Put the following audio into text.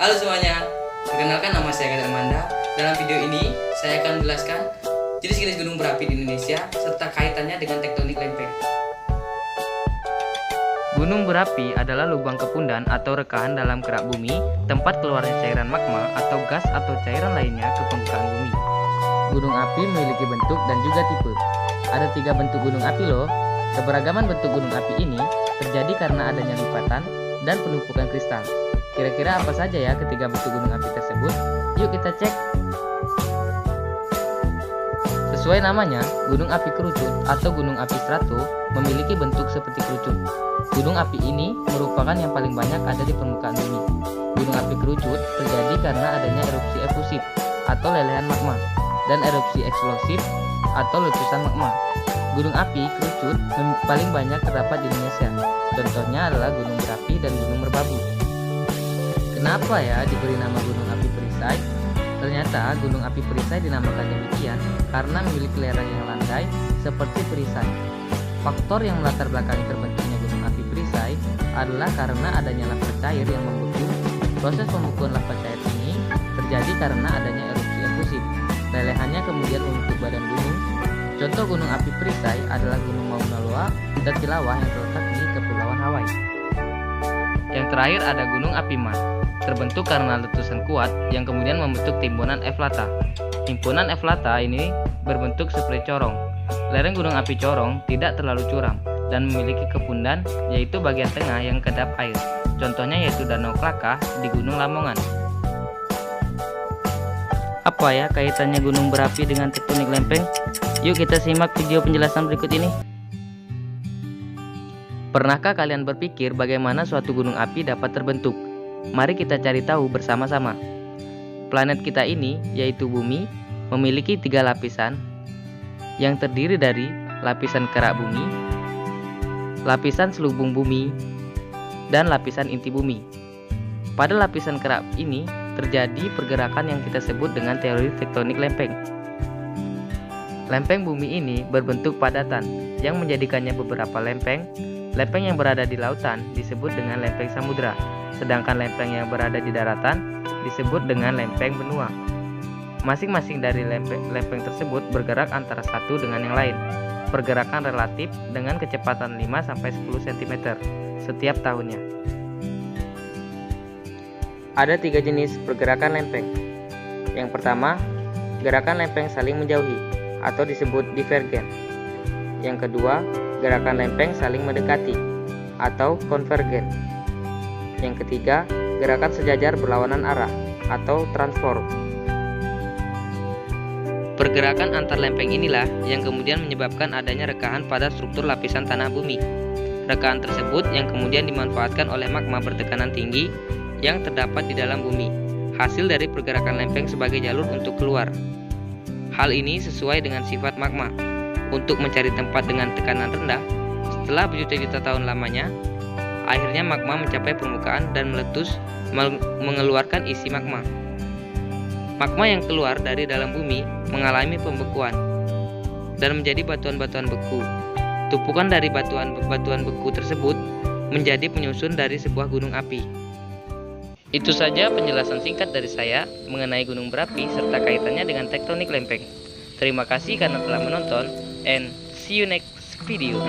Halo semuanya, perkenalkan nama saya Kadar Manda. Dalam video ini, saya akan menjelaskan jenis-jenis gunung berapi di Indonesia serta kaitannya dengan tektonik lempeng. Gunung berapi adalah lubang kepundan atau rekahan dalam kerak bumi, tempat keluarnya cairan magma atau gas atau cairan lainnya ke permukaan bumi. Gunung api memiliki bentuk dan juga tipe. Ada 3 bentuk gunung api loh. Keberagaman bentuk gunung api ini terjadi karena adanya lipatan dan penumpukan kristal. Kira-kira apa saja ya ketiga bentuk gunung api tersebut? Yuk kita cek. Sesuai namanya, gunung api kerucut atau gunung api strato memiliki bentuk seperti kerucut. Gunung api ini merupakan yang paling banyak ada di permukaan bumi. Gunung api kerucut terjadi karena adanya erupsi efusif atau lelehan magma dan erupsi eksplosif atau letusan magma. Gunung api kerucut paling banyak terdapat di Indonesia. Contohnya adalah gunung berapi dan gunung merbabu. Kenapa ya diberi nama gunung api perisai? Ternyata gunung api perisai dinamakan demikian karena memiliki lereng yang landai seperti perisai. Faktor yang melatar belakangi terbentuknya gunung api perisai adalah karena adanya lava cair yang membeku. Proses pembekuan lava cair ini terjadi karena adanya erupsi efusif. Lelehannya kemudian membentuk badan gunung. Contoh gunung api perisai adalah Gunung Mauna Loa dan Kilauea yang terletak di Kepulauan Hawaii. Yang terakhir ada gunung api Mas, terbentuk karena letusan kuat yang kemudian membentuk timbunan eflata. Timbunan eflata ini berbentuk seperti corong. Lereng gunung api corong tidak terlalu curam dan memiliki kepundan, yaitu bagian tengah yang kedap air. Contohnya yaitu Danau Klakah di Gunung Lamongan. Apa ya kaitannya gunung berapi dengan tektonik lempeng? Yuk kita simak video penjelasan berikut ini. Pernahkah kalian berpikir bagaimana suatu gunung api dapat terbentuk? Mari kita cari tahu bersama-sama. Planet kita ini, yaitu Bumi, memiliki 3 lapisan yang terdiri dari lapisan kerak bumi, lapisan selubung bumi, dan lapisan inti bumi. Pada lapisan kerak ini terjadi pergerakan yang kita sebut dengan teori tektonik lempeng. Lempeng bumi ini berbentuk padatan yang menjadikannya beberapa lempeng. Lempeng yang berada di lautan disebut dengan lempeng samudra, sedangkan lempeng yang berada di daratan disebut dengan lempeng benua. Masing-masing dari lempeng tersebut bergerak antara satu dengan yang lain. Pergerakan relatif dengan kecepatan 5-10 cm setiap tahunnya. Ada 3 jenis pergerakan lempeng. Yang pertama, gerakan lempeng saling menjauhi atau disebut divergen. Yang kedua, gerakan lempeng saling mendekati atau konvergen. Yang ketiga, gerakan sejajar berlawanan arah atau transform. Pergerakan antar lempeng inilah yang kemudian menyebabkan adanya rekahan pada struktur lapisan tanah bumi. Rekahan tersebut yang kemudian dimanfaatkan oleh magma bertekanan tinggi yang terdapat di dalam bumi, hasil dari pergerakan lempeng sebagai jalur untuk keluar. Hal ini sesuai dengan sifat magma. Untuk mencari tempat dengan tekanan rendah, setelah berjuta-juta tahun lamanya, akhirnya magma mencapai permukaan dan meletus mengeluarkan isi magma. Magma yang keluar dari dalam bumi mengalami pembekuan dan menjadi batuan-batuan beku. Tumpukan dari batuan-batuan beku tersebut menjadi penyusun dari sebuah gunung api. Itu saja penjelasan singkat dari saya mengenai gunung berapi serta kaitannya dengan tektonik lempeng. Terima kasih karena telah menonton and see you next video.